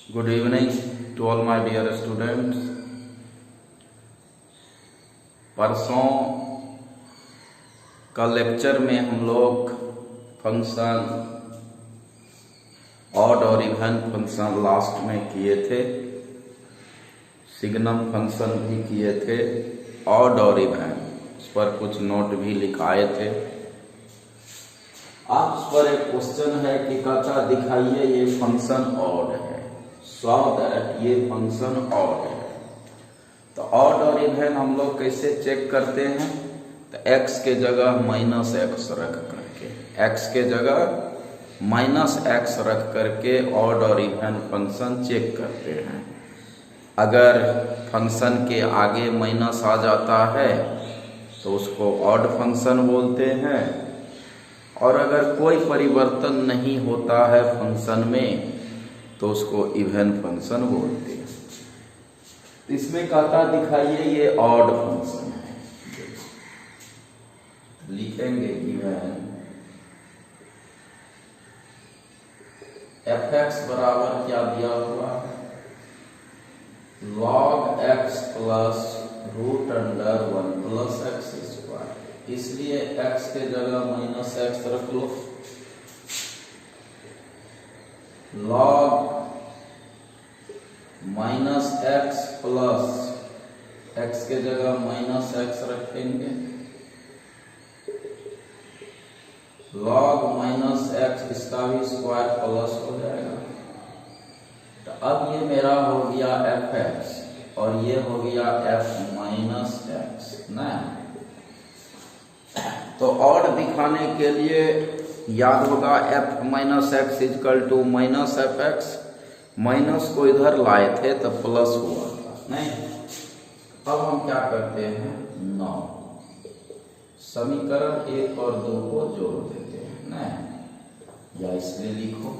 Good evening to all my dear students. परसों का lecture में हम लोग फंक्शन ऑड और इवन फंक्शन लास्ट में किए थे, सिग्नम फंक्शन भी किए थे, ऑड और इवन उस पर कुछ नोट भी लिखाए थे। आज उस पर एक क्वेश्चन है कि कहता दिखाइए ये फंक्शन ऑड है, सो दैट ये फंक्शन ऑड है। तो ऑड और इवन हम लोग कैसे चेक करते हैं? तो x के जगह -x रख करके, x के जगह -x रख करके ऑड और इवन फंक्शन चेक करते हैं। अगर फंक्शन के आगे माइनस आ जाता है तो उसको ऑड फंक्शन बोलते हैं, और अगर कोई परिवर्तन नहीं होता है फंक्शन में तो उसको इवन फंक्शन बोलते हैं। इसमें कहता दिखाइए ये ऑड फंक्शन है, लिखेंगे इवन fx बराबर क्या दिया हुआ है, log x plus root under 1 plus x square. इसलिए x के जगह -x रख लो, log -x प्लस x के जगह -x रखेंगे, log -x इसका भी स्क्वायर प्लस हो जाएगा। तो अब ये मेरा हो गया fx और ये हो गया f-x ना। तो ऑड दिखाने के लिए याद होगा f-x equal to -fx, minus को इधर लाए थे तो प्लस हुआ था नहीं। अब हम क्या करते हैं, 9 समीकरण 1 और 2 को जोड़ देते हैं ना, या इसलिए लिखो,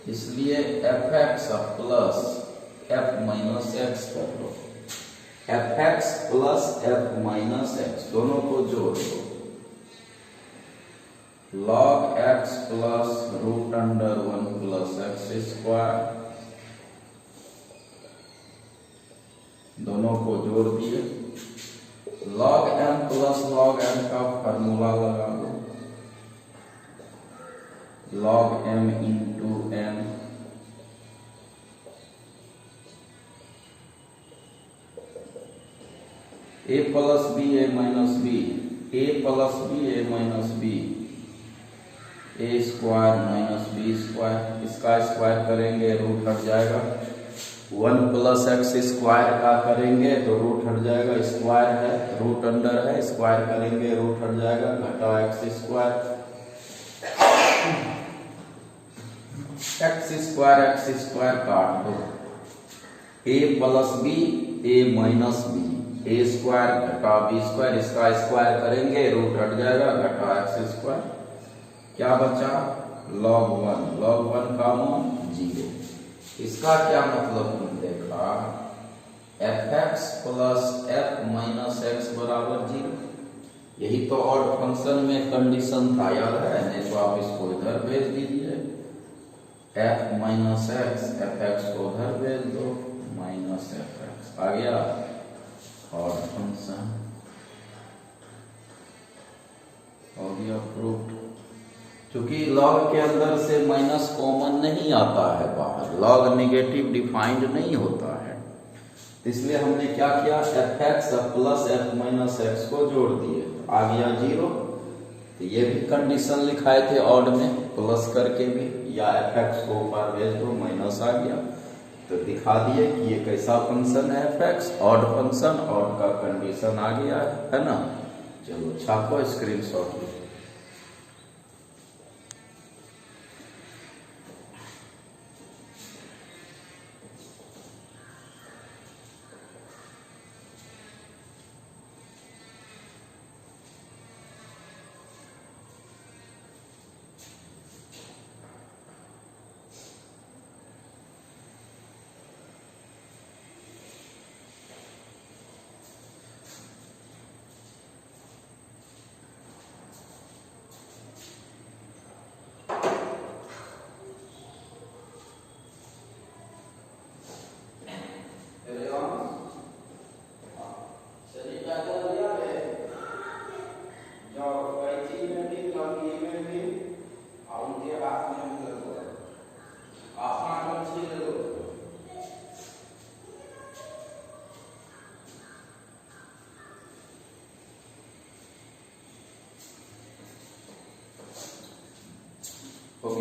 इसलिए fx प्लस f-x कर लो, fx प्लस f-x दोनों को जोड़ दो, log x plus root under 1 plus x square, दोनों को जोड़ दिए, log m plus log m का फार्मूला लगा दो, log m into m, a plus b a minus b, a plus b a minus b, A square minus B square, इसका square करेंगे root हट जाएगा, 1 प्लस एक्स स्क्वायर का करेंगे तो रूट हट जाएगा, स्क्वायर है रूट अंडर है, स्क्वायर करेंगे रूट हट जाएगा, घटा एक्स स्क्वायर, एक्स स्क्वायर काट दो, ए प्लस बी ए माइनस बी, ए स्क्वायर घटा बी स्क्वायर, इसका स्क्वायर करेंगे रूट हट जाएगा, घटा एक्स स्क्वायर, क्या बचा log 1 का मान 0। इसका क्या मतलब हम देखा, fx प्लस f-x बराबर 0। यही तो ऑड फंक्शन में कंडीशन था, याद है, नहीं तो आप इसको इधर भेज दीजिए, f-x fx को उधर भेज दो, -fx आ गया ऑड फंक्शन, हो गया प्रूफ। क्योंकि लॉग के अंदर से माइनस कॉमन नहीं आता है बाहर, लॉग नेगेटिव डिफाइंड नहीं होता है, इसलिए हमने क्या किया, fx प्लस f-x को जोड़ दिए, आ गया 0। तो ये भी कंडीशन लिखाए थे ऑड में, प्लस करके भी, या fx को ऊपर भेज दो, माइनस आ गया, तो दिखा दिए कि ये कैसा फंक्शन है fx, ऑड फंक्शन, ऑड का कंडीशन आ गया है ना। चलो छापो, स्क्रीनशॉट लो।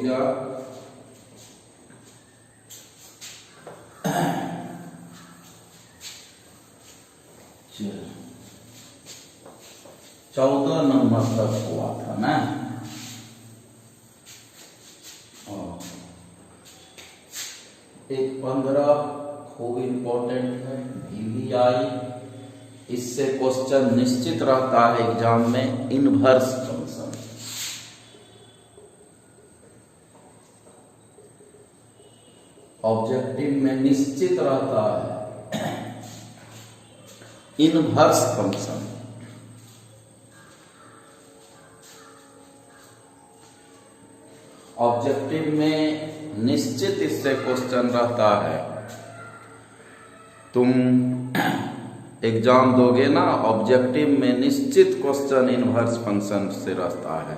गया चलो 14 नंबर तक हुआ था ना। एक 15 खूब इंपॉर्टेंट है VVI। इससे क्वेश्चन निश्चित रहता है एग्जाम में, इनवर्स फंक्शन। ऑब्जेक्टिव में निश्चित रहता है इनवर्स फंक्शन। ऑब्जेक्टिव में निश्चित इससे क्वेश्चन रहता है। तुम एग्जाम दोगे ना, ऑब्जेक्टिव में निश्चित क्वेश्चन इनवर्स फंक्शन से रहता है।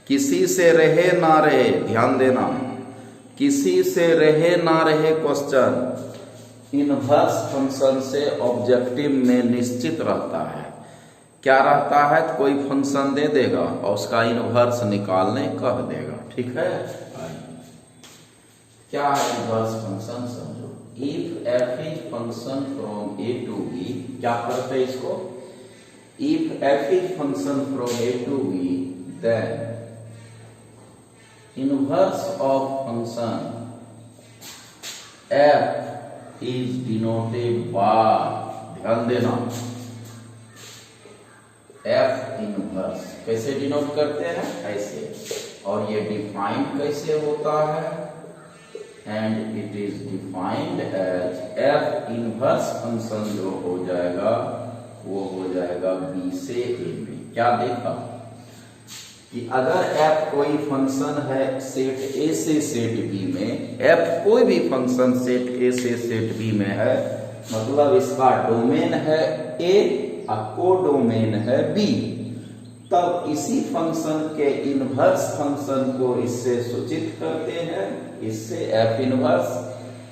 किसी से रहे ना रहे, ध्यान देना, किसी से रहे ना रहे क्वेश्चन इनवर्स फंक्शन से ऑब्जेक्टिव में निश्चित रहता है। क्या रहता है? तो कोई फंक्शन दे देगा और उसका इनवर्स निकालने कह देगा। ठीक है, क्या है इनवर्स फंक्शन समझो। If f is function from a to b, क्या करते हैं इसको? If f is function from a to b, then inverse of function f is denoted by, ध्यान देना, f इनवर्स। कैसे डिनोट करते हैं? ऐसे। और ये डिफाइंड कैसे होता है? And it is defined as f inverse function जो हो जाएगा वो हो जाएगा b से a में। क्या देखा कि अगर f कोई फंक्शन है सेट a से सेट b में, f कोई भी फंक्शन सेट a से सेट b में है, मतलब इसका डोमेन है a और कोडोमेन है b, तब इसी फंक्शन के इनवर्स फंक्शन को इससे सूचित करते हैं, इससे f इनवर्स,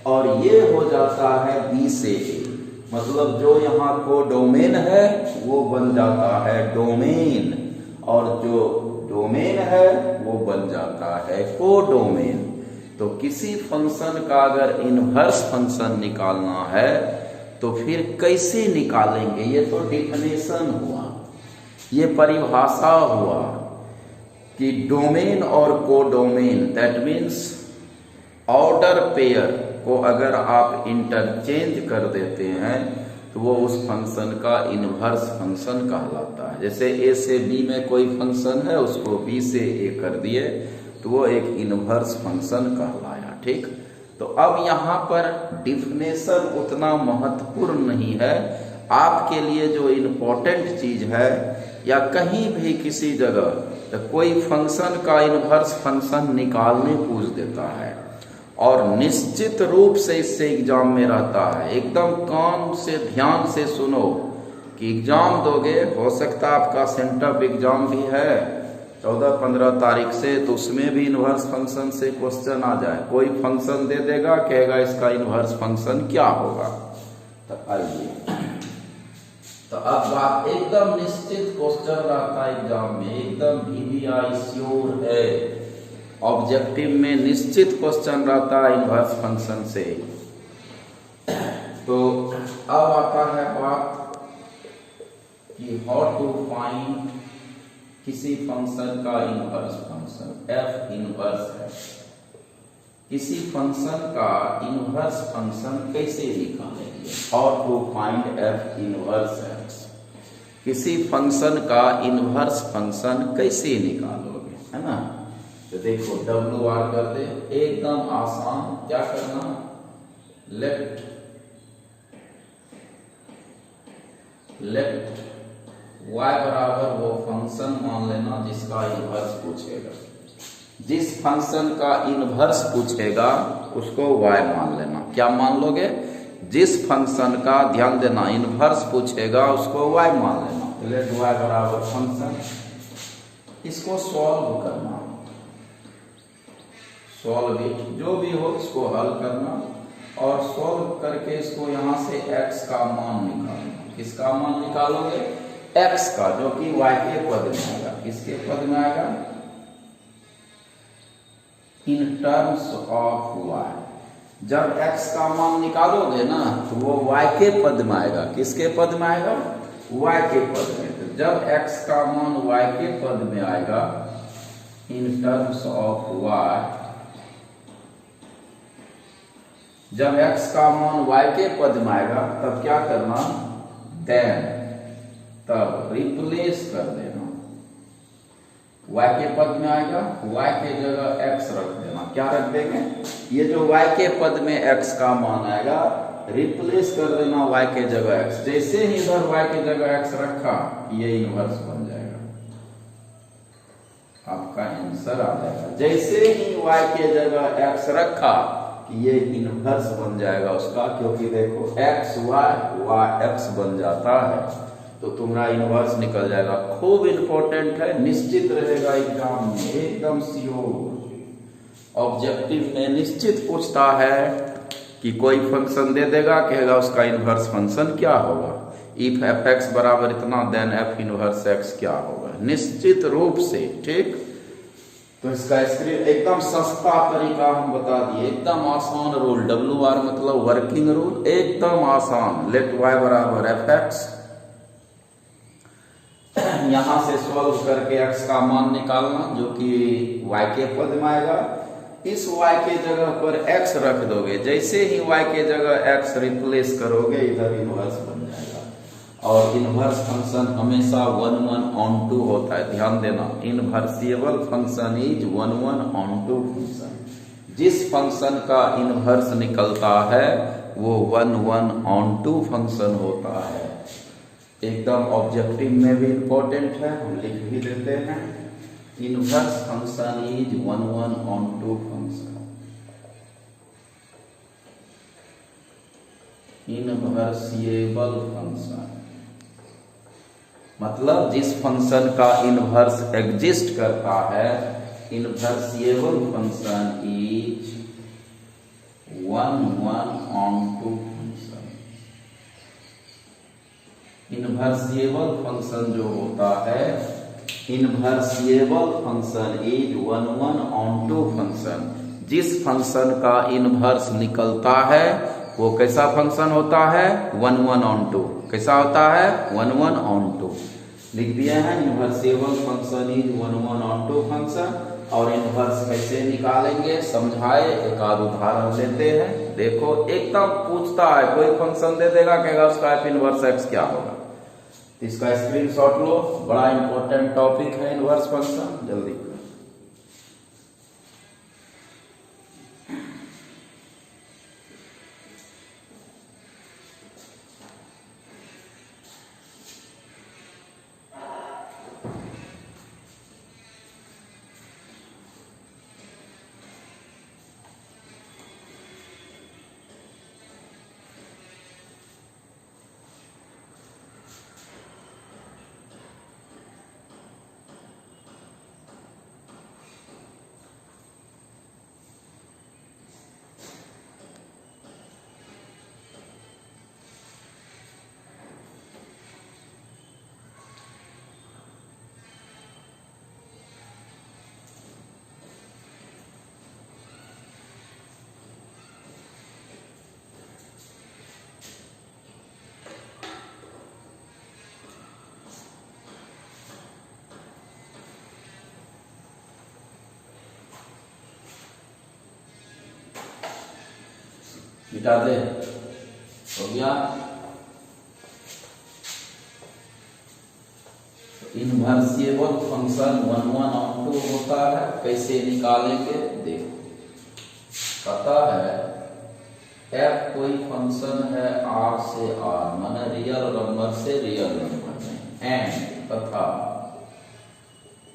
और ये हो जाता है b से a। मतलब जो यहाँ को डोमेन है वो बन जाता है डोमेन, और जो डोमेन है वो बन जाता है कोडोमेन। तो किसी फंक्शन का अगर इनवर्स फंक्शन निकालना है तो फिर कैसे निकालेंगे? ये तो डिफिनेशन हुआ, ये परिभाषा हुआ कि डोमेन और codomain, that means order pair को अगर आप इंटरचेंज कर देते हैं तो वो उस फंक्शन का इनवर्स फंक्शन कहलाता है। जैसे a से b में कोई फंक्शन है, उसको b से a कर दिए तो वो एक इनवर्स फंक्शन कहलाया। ठीक, तो अब यहाँ पर डिफिनेशन उतना महत्वपूर्ण नहीं है। आपके लिए जो इम्पोर्टेंट चीज है, या कहीं भी किसी जगह तो कोई फंक्शन का इनवर्स फंक्शन निकालने पूछ देता है, और निश्चित रूप से इससे एग्जाम में रहता है। एकदम कान से ध्यान से सुनो कि एग्जाम दोगे, हो सकता है आपका सेंटर एग्जाम भी है 14-15 तारीख से, तो उसमें भी इनवर्स फंक्शन से क्वेश्चन आ जाए। कोई फंक्शन दे देगा, कहेगा इसका इनवर्स फंक्शन क्या होगा। तो आइए, तो अब बात एकदम निश्चित क्वेश्चन रहता है एग्जाम में, एकदम VVI श्योर है। ऑब्जेक्टिव में निश्चित क्वेश्चन रहता है इनवर्स फंक्शन से। तो अब आता है बात कि हाउ टू फाइंड किसी फंक्शन का इनवर्स फंक्शन। f इनवर्स है, किसी फंक्शन का इनवर्स फंक्शन कैसे निकालेंगे? How to find f inverse x। किसी फंक्शन का इनवर्स फंक्शन कैसे निकालोगे, है ना? तो देखो WR कर दे, एकदम आसान। क्या करना? लेफ्ट y बराबर वो फंक्शन मान लेना जिसका इनवर्स पूछेगा। जिस फंक्शन का इनवर्स पूछेगा उसको y मान लेना। क्या मान लोगे? जिस फंक्शन का, ध्यान देना, इनवर्स पूछेगा उसको y मान लेना। लेट y बराबर फंक्शन, इसको सॉल्व करना, सॉल्व इट, जो भी हो इसको हल करना, और सॉल्व करके इसको यहां से x का मान निकालना। किसका मान निकालोगे? x का, जो कि y के पद में आएगा। किसके पद में आएगा? In terms of y। जब x का मान निकालोगे ना तो वो y के पद में आएगा। किसके पद में आएगा? y के पद में। तो जब x का मान y के पद में आएगा इन टर्म्स ऑफ y, जब x का मान y के पद में आएगा तब क्या करना? देन, तब रिप्लेस कर देना। y के पद में आएगा, y के जगह x रख देना। क्या रख देंगे? ये जो y के पद में x का मान आएगा रिप्लेस कर देना y के जगह x। जैसे ही इधर y के जगह x रखा ये इनवर्स बन जाएगा, आपका आंसर आ जाएगा। जैसे ही y के जगह x रखा ये इनवर्स बन जाएगा उसका, क्योंकि देखो x y y x बन जाता है तो तुम्हारा इनवर्स निकल जाएगा। खूब इंपॉर्टेंट है, निश्चित रहेगा एग्जाम में, एकदम श्योर। ऑब्जेक्टिव में निश्चित पूछता है कि कोई फंक्शन दे देगा, कहेगा उसका इनवर्स फंक्शन क्या होगा। इफ एफ एक्स बराबर इतना देन एफ इनवर्स एक्स क्या होगा, निश्चित रूप से। ठीक, तो इसका स्क्रीन एकदम सस्ता तरीका हम बता दिए, एकदम आसान रूल। WR मतलब वर्किंग रूल, एकदम आसान। लेट y बराबर एफ एक्स, यहां से सॉल्व करके x का मान निकालना जो कि y के पद में आएगा। इस y के जगह पर x रख दोगे, जैसे ही y के जगह x रिप्लेस करोगे इधर इनवर्स बन जाएगा। और इनवर्स फंक्शन हमेशा 1 1 on 2 होता है, ध्यान देना। इनवर्सिबल फंक्शन इज 1 1 on 2 फंक्शन। जिस फंक्शन का इनवर्स निकलता है वो 1 1 on 2 फंक्शन होता है। एकदम ऑब्जेक्टिव में भी इंपॉर्टेंट है, हम लिख भी देते हैं। Inverse function is 1 1 on 2 function. Invertible function मतलब जिस फंक्शन का इनवर्स एग्जिस्ट करता है। Invertible function is 1 1 on 2 invertible function जो होता है, invertible function is 1 1 on 2 function. जिस फंक्शन का इनवर्स निकलता है वो कैसा फंक्शन होता है? 1 1 on 2। कैसा होता है? 1 1 on 2 लिख दिए हैं। इनवर्सिबल फंक्शन इज 1 1 on 2 फंक्शन। और इनवर्स कैसे निकालेंगे समझाए, एक आध उदाहरण लेते हैं। देखो एकदम पूछता है, कोई फंक्शन दे देगा, कहेगा उसका एफ इनवर्स एक्स क्या होगा। इसका स्क्रीनशॉट लो, बड़ा इंपॉर्टेंट टॉपिक है इनवर्स फंक्शन। जल्दी मिटा दे, हो गया। इनवर्सिबल फंक्शन 1 1 on 2 होता है। कैसे निकालेंगे देखो, पता है f कोई फंक्शन है r से r, माने रियल नंबर से रियल नंबर में, एंड तथा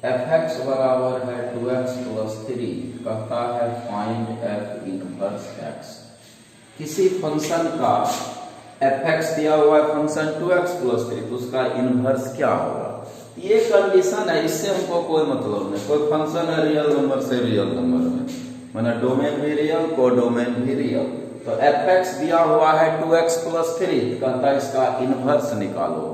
fx बराबर है 2x + 3, कहता है फाइंड f इनवर्स x। किसी फंक्शन का fx दिया हुआ है फंक्शन 2x + 3, तो उसका इनवर्स क्या होगा। ये कंडीशन है, इससे हमको कोई मतलब नहीं। कोई फंक्शन है रियल नंबर से रियल नंबर में, माने डोमेन भी रियल, कोडोमेन भी रियल। तो fx दिया हुआ है 2x + 3, कहता है इसका इनवर्स निकालो।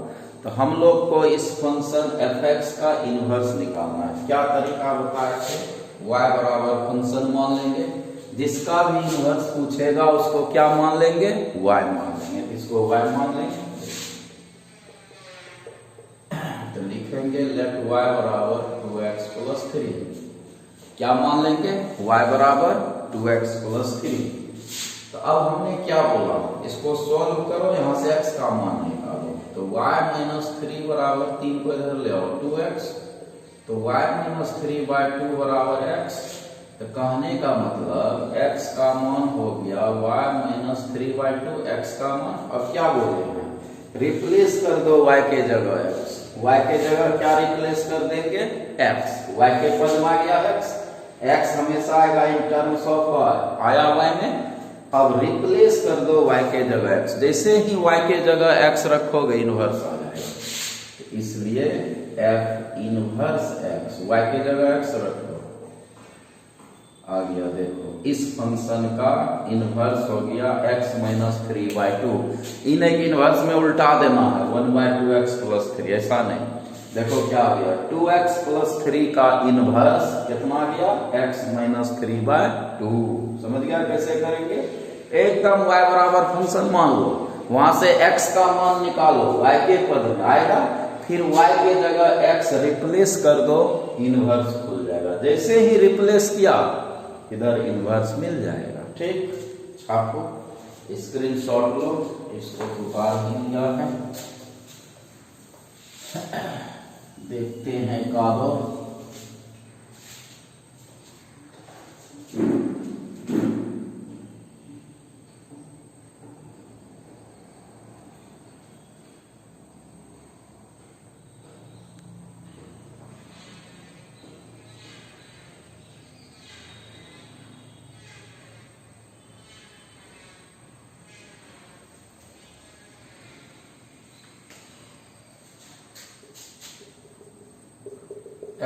तो हम लोग को इस फंक्शन fx का इनवर्स निकालना है। क्या तरीका बताया है? y बराबर फंक्शन मान लेंगे। जिसका भी इनवर्स पूछेगा उसको क्या मान लेंगे, y मान लेंगे। इसको y मान लेंगे तो लिखेंगे लेट y बराबर 2x प्लस 3। क्या मान लेंगे, y बराबर 2x प्लस 3। तो अब हमने क्या बोला, इसको सॉल्व करो, यहां से x का मान निकालो। तो y माइनस 3 बराबर 3 को इधर ले आओ 2x, तो y माइनस 3/2 बराबर x। तो कहने का मतलब x का मान हो गया y माइनस 3/2 x का मान। अब क्या बोले हैं, रिप्लेस कर दो y के जगह x। y के जगह क्या रिप्लेस कर देंगे, x। y के पद में आ गया x, x हमेशा आएगा इन टर्म्स ऑफ आया y में। अब रिप्लेस कर दो y के जगह x। जैसे ही y के जगह x रखोगे इनवर्स आ जाएगा। तो इसलिए f इनवर्स x, y के जगह x रखो, आ गया। देखो इस फंक्शन का इनवर्स हो गया x माइनस 3/2। इन्हें इनवर्स में उल्टा देना है 1/2x प्लस 3, ऐसा नहीं। देखो क्या आ गया, 2x प्लस 3 का इनवर्स कितना आ गया, x माइनस 3/2। समझ गया कैसे करेंगे, एकदम y बराबर फंक्शन मान लो, वहां से x का मान निकालो, y के पद में आएगा, फिर y के जगह x रिप्लेस कर दो, इनवर्स खुल जाएगा। जैसे ही रिप्लेस किया इधर इनवर्स मिल जाएगा। ठीक, छापो, स्क्रीनशॉट लो, इसको उतार दिया है। देखते हैं कागज।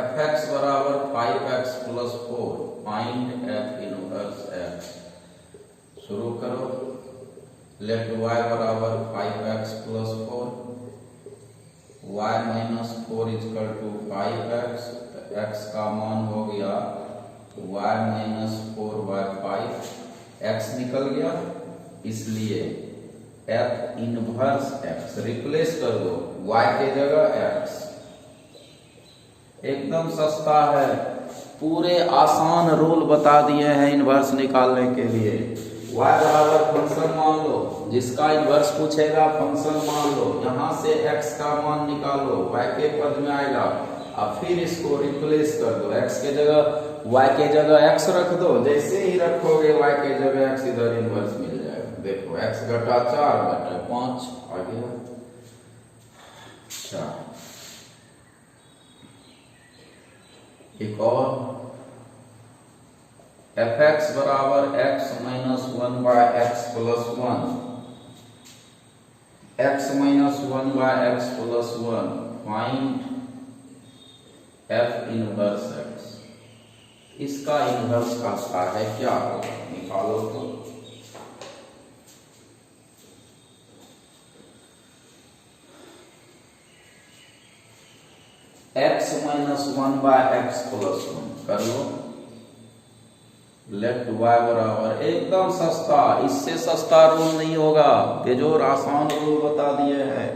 fx बराबर 5x plus 4, find f inverse x। शुरू करो, लेट y बराबर 5x plus 4, y minus 4 equal to 5x। x का मान हो गया y माइनस 4/5, x निकल गया, इसलिए f इनवर्स x रिप्लेस कर दो, y के जगह x। एकदम सस्ता है, पूरे आसान रूल बता दिए हैं इनवर्स निकालने के लिए। y बराबर फंक्शन मान लो, जिसका इनवर्स पूछेगा फंक्शन मान लो, यहां से x का मान निकालो, y के पद में आएगा, अब फिर इसको रिप्लेस कर दो, x के जगह y के जगह x रख दो। जैसे ही रखोगे y के जगह x, इधर इनवर्स मिल जाएगा। देखो x घटा 4 घटा 5 आ गया। अच्छा, एक और, fx बराबर x minus 1/x plus 1, x minus 1/x plus 1, find f inverse x। इसका इनवर्स का है क्या होगा, निकालो तो। x माइनस 1/x प्लस 1 कर लो, लेट y बराबर, एकदम सस्ता, इससे सस्ता रूल नहीं होगा। बेजोर आसान रूल बता दिए हैं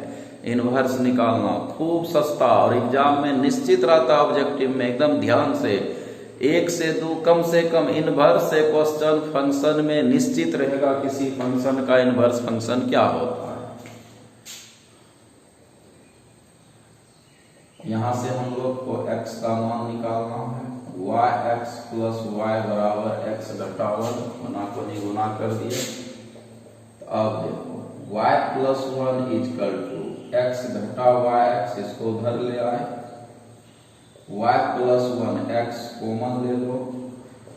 इनवर्स निकालना, खूब सस्ता, और एग्जाम में निश्चित रहता ऑब्जेक्टिव में। एकदम ध्यान से 1 से 2 कम से कम इनवर्स से क्वेश्चन फंक्शन में निश्चित रहेगा, किसी फंक्शन का इनवर्स फंक्शन क्या होता है। यहां से हम लोग को x का मान निकालना है, yx प्लस y बराबर x घटा 1, गुना को निगुना कर दिए। तो अब देखो y plus 1 equal to x घटा yx, इसको उधर ले आए, y प्लस 1 x कॉमन ले लो,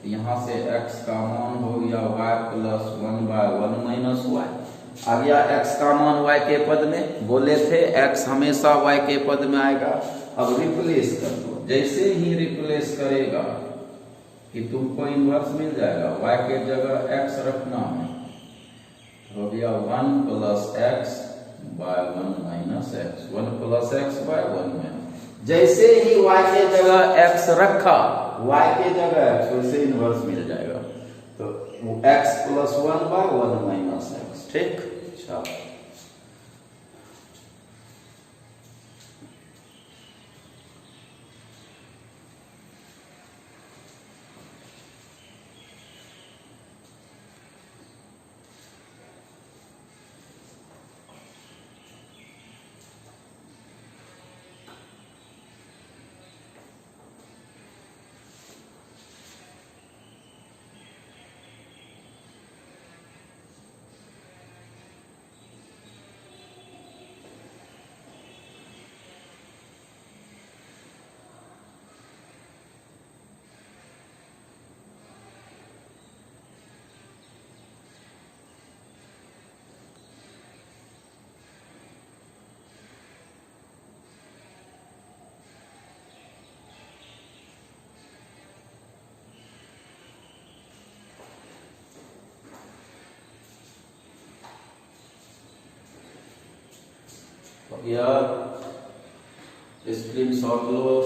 यहां से x का मान हो गया y प्लस 1/1 माइनस y। आ गया x का मान y के पद में, बोले थे x हमेशा y के पद में आएगा। अब रिप्लेस कर दो, जैसे ही रिप्लेस करेगा कि तुमको इनवर्स मिल जाएगा, y के जगह x रखना है, हो गया 1 plus x/1 minus x, 1 plus x/1 minus. जैसे ही y के जगह x रखा y के जगह x, वैसे इनवर्स मिल जाएगा। तो x प्लस 1/1 माइनस x। ठीक, अच्छा यार स्क्रीन शॉट लो।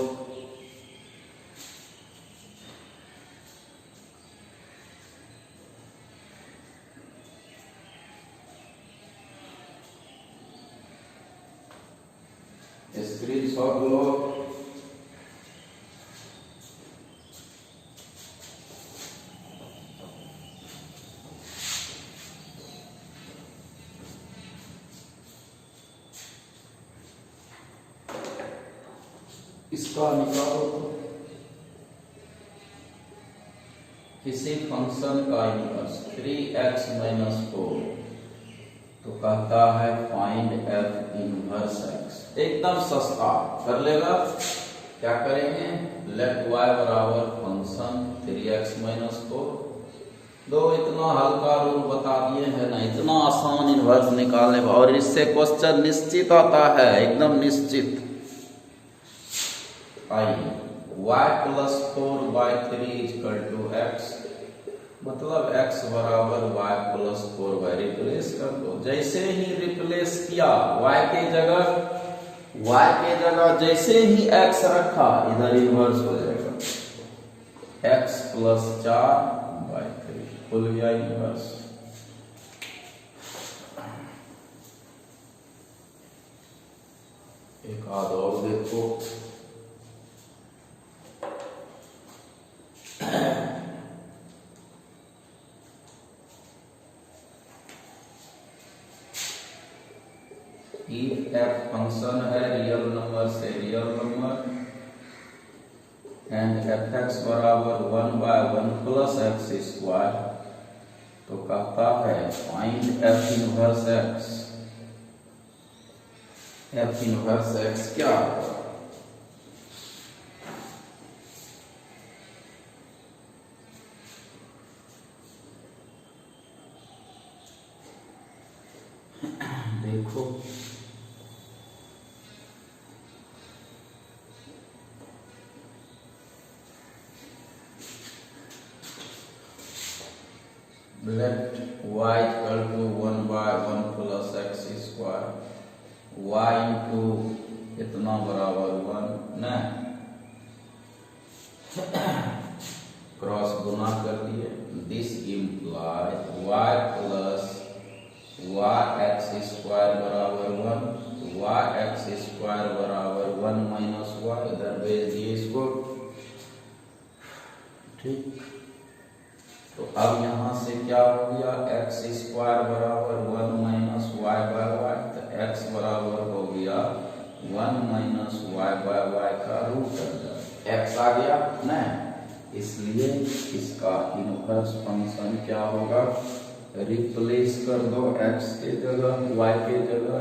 स्क्रीन शॉट लो। इसका निकालो। किसी फंक्शन का इनवर्स 3x माइनस 4, तो कहता है फाइंड f इनवर्स x। एकदम सस्ता कर लेगा। क्या करेंगे, लेट y बराबर फंक्शन 3x माइनस 4। दो इतना हल्का रूल बता दिए है ना, इतना आसान इनवर्स निकालने, और इससे क्वेश्चन निश्चित आता है, एकदम निश्चित। आइए, y प्लस 4/3 इक्वल टू x, मतलब x बराबर y प्लस 4/, रिप्लेस कर दो। जैसे ही रिप्लेस किया y के जगह जैसे ही x रखा, इधर इनवर्स हो जाएगा। x प्लस 4/3 खुल गया इनवर्स। एक आध और देखो। f फंक्शन है रियल नंबर से रियल नंबर, एंड fx बराबर 1/1 प्लस x स्क्वायर, तो कहता है find f inverse x। f inverse x क्या होगा? देखो, let y equal to 1/1 plus x square, y into इतना बराबर 1 ना, क्रॉस गुना कर दिए। This implies y plus x square बराबर 1, x स्क्वायर बराबर 1 माइनस y, इधर भेज दिए इसको। ठीक, तो अब यहां से क्या हो गया, x स्क्वायर बराबर 1 माइनस y/y, तो x बराबर हो गया 1 माइनस y/y का रूट अंडर x आ गया ना। इसलिए इसका इनवर्स फंक्शन क्या होगा, रिप्लेस कर दो x के जगह y के जगह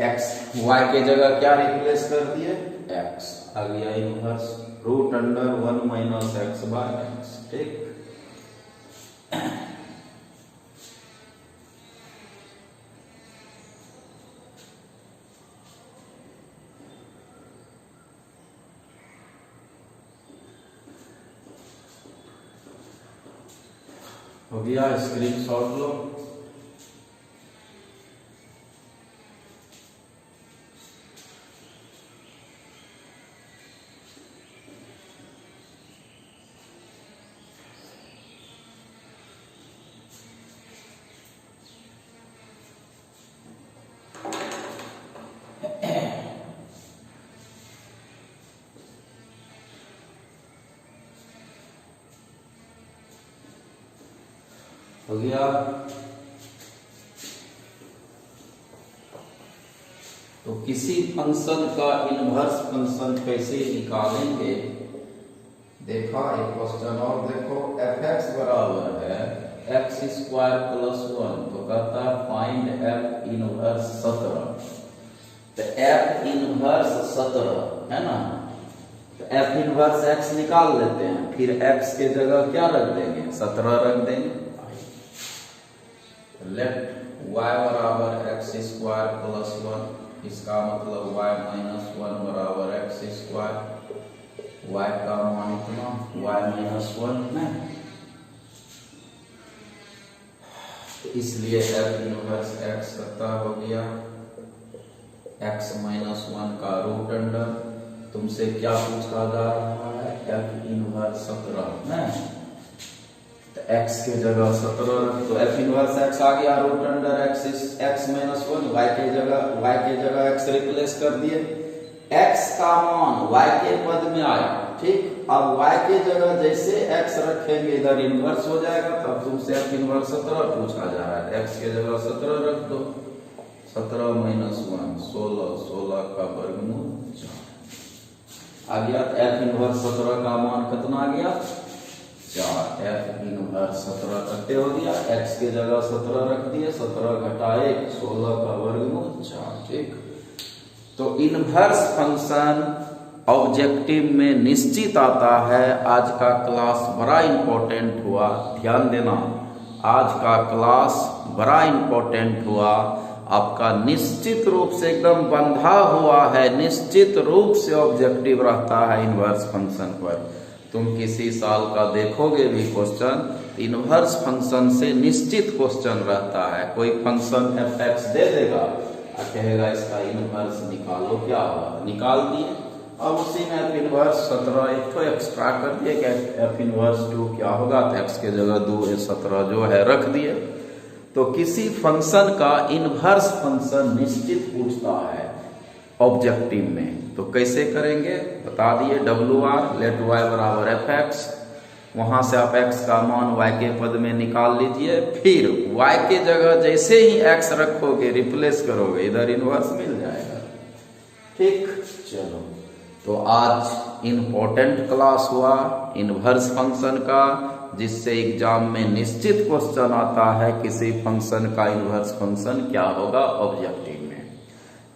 x y के जगह क्या रिप्लेस कर दिए, x आ गया inverse root under 1 minus x/x। ठीक, हो गया, स्क्रीनशॉट लो। हो गया। तो किसी फंक्शन का इनवर्स फंक्शन कैसे निकालेंगे, देखा एक क्वेश्चन और देखो। एफ एक्स बराबर है एक्स स्क्वायर प्लस 1, तो कहता है फाइंड एफ इनवर्स 17। तो एफ इनवर्स 17 है ना, तो एफ इनवर्स एक्स निकाल लेते हैं, फिर एक्स के जगह क्या रख देंगे, 17 रख देंगे। लेट वाई बराबर एक्स स्क्वायर प्लस 1, इसका मतलब y माइनस 1 बराबर एक्स स्क्वायर, y का मान इतना, y माइनस 1 है, इसलिए f इनवर्स x 17 हो गया। x माइनस 1 का रूट अंडर, तुमसे क्या पूछा जा रहा है, f इनवर्स 17 है, तो x के जगह 17 रख, तो f इनवर्स x आ गया, root under x minus 1, y के जगह x रिप्लेस कर दिए, x का मान y के पद में आया, ठीक। अब y के जगह जैसे x रखेंगे इधर इनवर्स हो जाएगा, तब तुमसे f इनवर्स 17 पूछा जा रहा है, x के जगह 17 रख दो, 17 माइनस 1 16, 16 का वर्गमूल 4 आ गया। f इनवर्स 17 का मान कितना आ गया, 4। f इनवर्स 17 कितने हो गया, x के जगह 17 रख दिए, 17 घटा 1 16 का वर्गमूल 4, ठीक। तो इनवर्स फंक्शन ऑब्जेक्टिव में निश्चित आता है। आज का क्लास बड़ा इंपॉर्टेंट हुआ, ध्यान देना, आज का क्लास बड़ा इंपॉर्टेंट हुआ, आपका निश्चित रूप से एकदम बंधा हुआ है, निश्चित रूप से ऑब्जेक्टिव रहता है इनवर्स फंक्शन पर। तुम किसी साल का देखोगे भी क्वेश्चन, इनवर्स फंक्शन से निश्चित क्वेश्चन रहता है। कोई फंक्शन एफ एक्स दे देगा और कहेगा इसका इनवर्स निकालो, क्या होगा, निकाल दिए। अब उसी में एफ इनवर्स 17 एक तो एक्स्ट्रा कर दिए कि एफ इनवर्स 2 क्या होगा, तो एक्स के जगह 2 17 जो है रख दिए। तो किसी फंक्शन का इनवर्स फंक्शन निश्चित पूछता है ऑब्जेक्टिव में, तो कैसे करेंगे बता दिए। WR लेट y बराबर एफ एक्स, वहां से आप x का मान y के पद में निकाल लीजिए, फिर y के जगह जैसे ही x रखोगे रिप्लेस करोगे, इधर इनवर्स मिल जाएगा, ठीक। चलो, तो आज इम्पोर्टेंट क्लास हुआ इनवर्स फंक्शन का, जिससे एग्जाम में निश्चित क्वेश्चन आता है किसी फंक्शन का इनवर्स फंक्शन क्या होगा ऑब्जेक्टिव में।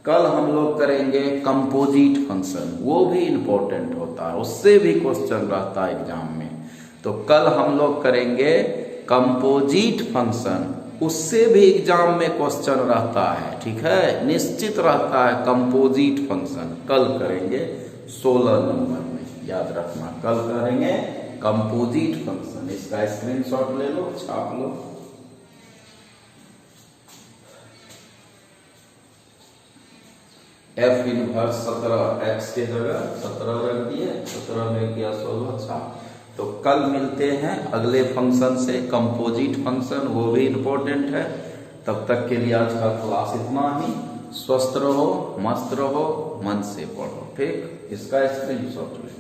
कल हम लोग करेंगे कंपोजिट फंक्शन, वो भी इंपॉर्टेंट होता है, उससे भी क्वेश्चन रहता है एग्जाम में। तो कल हम लोग करेंगे कंपोजिट फंक्शन, उससे भी एग्जाम में क्वेश्चन रहता है, ठीक है, निश्चित रहता है कंपोजिट फंक्शन। कल करेंगे 16 नंबर में, याद रखना, कल करेंगे कंपोजिट फंक्शन। इसका स्क्रीनशॉट ले लो, छाप लो। एफ इनवर्स 17 एक्स के जगह 17 रख दिए, 17 में किया 16 छाप। तो कल मिलते हैं अगले फंक्शन से, कंपोजिट फंक्शन, वो भी इंपॉर्टेंट है। तब तक के लिए आज का क्लास इतना ही। स्वस्थ रहो, मस्त रहो, मन से पढ़ो, ठीक। इसका स्क्रीनशॉट ले।